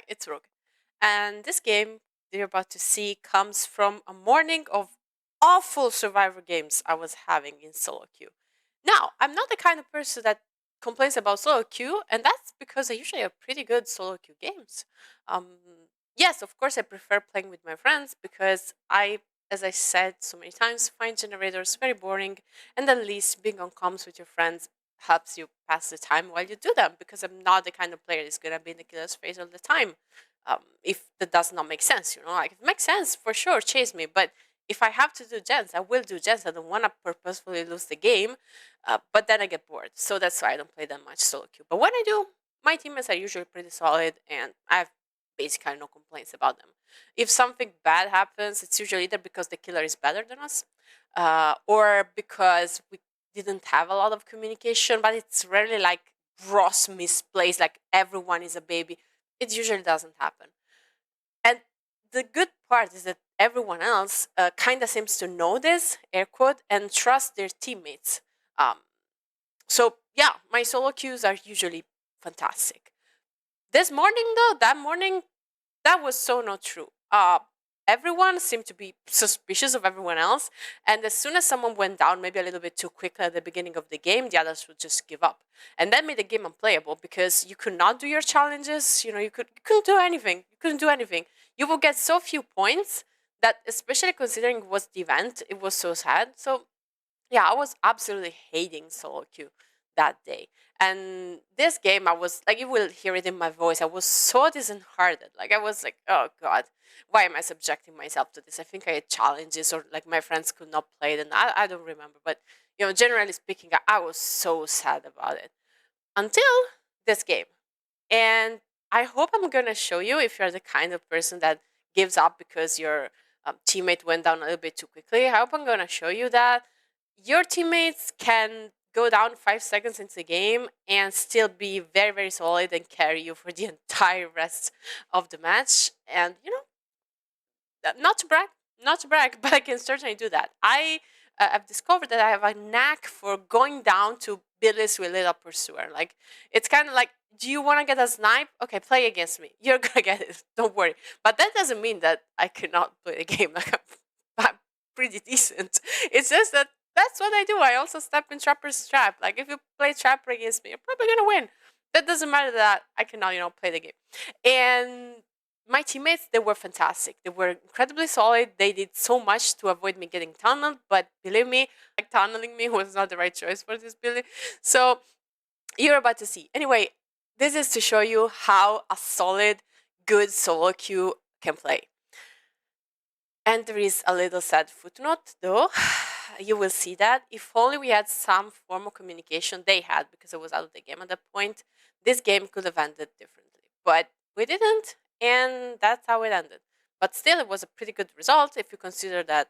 it's rogue. And this game that you're about to see comes from a morning of awful survivor games I was having in solo queue. Now, I'm not the kind of person that complains about solo queue, and that's because I usually have pretty good solo queue games. Um, yes, of course, I prefer playing with my friends because as I said so many times, find generators very boring, and at least being on comms with your friends helps you pass the time while you do them. Because I'm not the kind of player that's gonna be in the killer's face all the time. If that does not make sense, like if it makes sense, for sure, chase me. But if I have to do gens, I will do gens. I don't want to purposefully lose the game, but then I get bored. So that's why I don't play that much solo queue. But when I do, my teammates are usually pretty solid, and I have basically no complaints about them. If something bad happens, it's usually either because the killer is better than us, or because we didn't have a lot of communication. But it's rarely like gross misplays, like everyone is a baby. It usually doesn't happen. And the good part is that everyone else kind of seems to know this air quote and trust their teammates. Um, so yeah, my solo queues are usually fantastic. This morning though, that morning, that was so not true. Everyone seemed to be suspicious of everyone else, and as soon as someone went down, maybe a little bit too quickly at the beginning of the game, the others would just give up, and that made the game unplayable because you could not do your challenges. You couldn't do anything. You couldn't do anything. You would get so few points that, especially considering it was the event, it was so sad. So yeah, I was absolutely hating solo queue that day. And this game, I was like, you will hear it in my voice. I was so disheartened. Like, I was like, oh God, why am I subjecting myself to this? I think I had challenges, or like my friends could not play it. And I don't remember. But, generally speaking, I was so sad about it until this game. And I hope I'm going to show you, if you're the kind of person that gives up because your teammate went down a little bit too quickly. I hope I'm going to show you that your teammates can go down 5 seconds into the game and still be very, very solid and carry you for the entire rest of the match. And, not to brag, not to brag, but I can certainly do that. I've discovered that I have a knack for going down to Billy's with Little Pursuer. Like, it's kind of like, do you want to get a snipe? Okay, play against me. You're gonna get it. Don't worry. But that doesn't mean that I cannot play the game. Like, I'm pretty decent. It's just that that's what I do. I also step in Trapper's trap. Like, if you play Trapper against me, you're probably gonna win. That doesn't matter that I cannot, play the game. And my teammates, they were fantastic. They were incredibly solid. They did so much to avoid me getting tunneled, but believe me, like, tunneling me was not the right choice for this building. So you're about to see. Anyway, this is to show you how a solid, good solo queue can play. And there is a little sad footnote, though. You will see that if only we had some form of communication, they had, because I was out of the game at that point, this game could have ended differently. But we didn't, and that's how it ended. But still, it was a pretty good result if you consider that,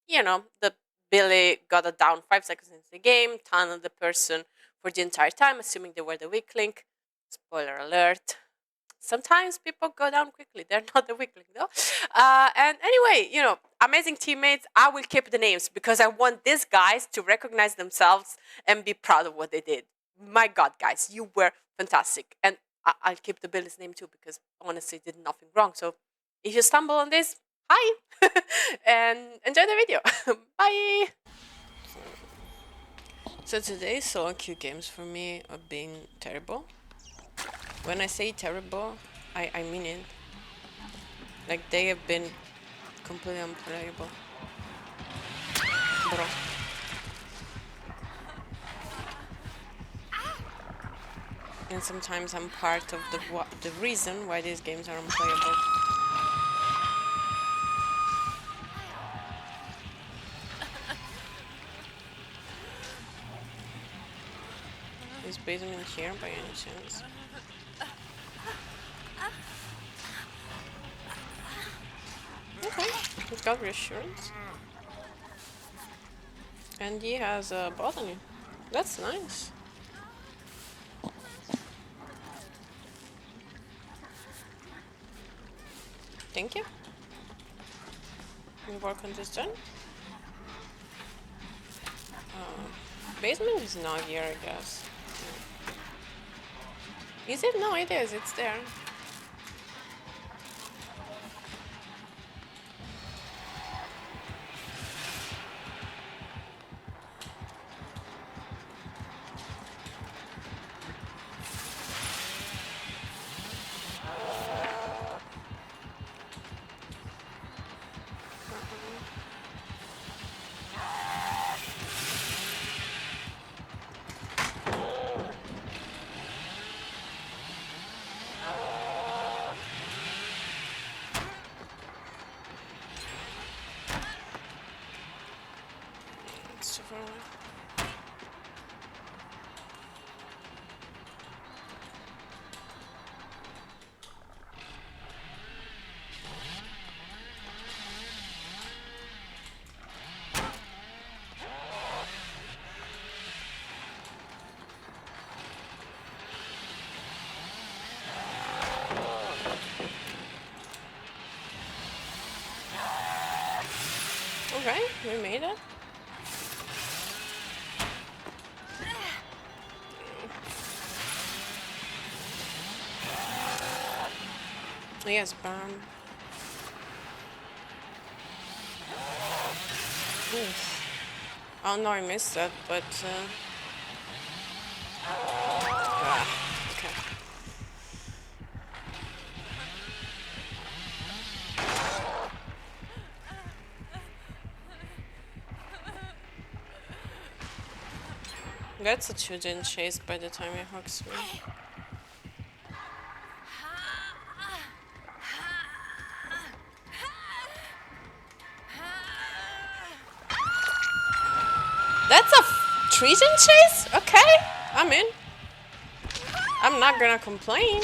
the Billy got it down 5 seconds into the game, tunneled the person for the entire time, assuming they were the weak link. Spoiler alert. Sometimes people go down quickly. They're not the weak link, though. And anyway, amazing teammates. I will keep the names because I want these guys to recognize themselves and be proud of what they did. My God, guys, you were fantastic. And I'll keep the Billy's name too because honestly, did nothing wrong. So if you stumble on this, hi, and enjoy the video. Bye. So today's solo queue games for me have been terrible. When I say terrible, I mean it. Like, they have been completely unplayable. Bro. And sometimes I'm part of the reason why these games are unplayable. Is basement here by any chance? Okay, he's got reassurance. And he has a botany. That's nice. Thank you. We work on this done. Basement is not here, I guess. Is it? No, it is. It's there. too far away. Okay, we made it. Yes, bam. Oof. Oh no, I missed that, but okay. That's a children chase by the time it hooks me. That's a treason chase? Okay, I'm in. I'm not gonna complain.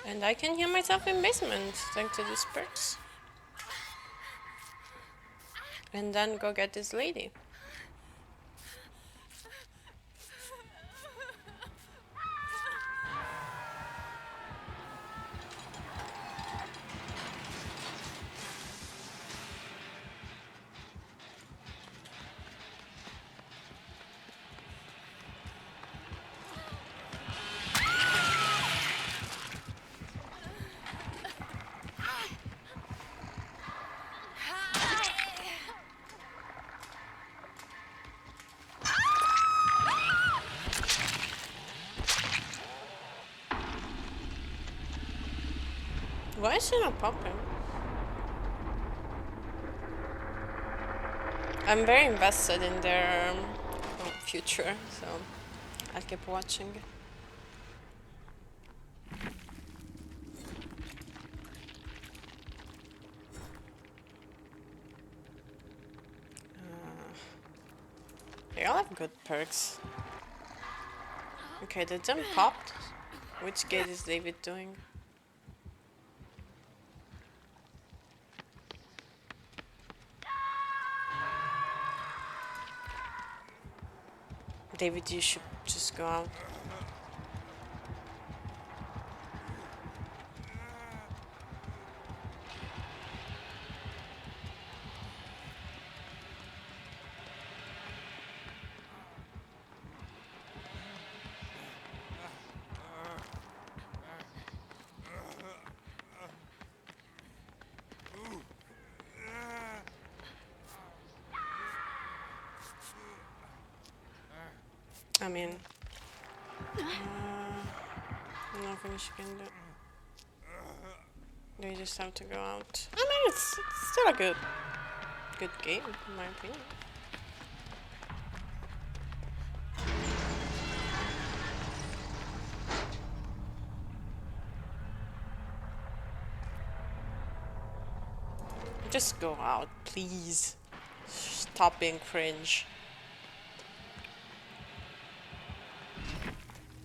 And I can heal myself in basement thanks to these perks. And then go get this lady. Why is she not popping? I'm very invested in their future, so I'll keep watching. They all have good perks. Okay, the gem popped. Which gate is David doing? David, you should just go out. I mean, nothing she can do. They just have to go out. I mean, it's still a good game, in my opinion. Just go out, please. Stop being cringe.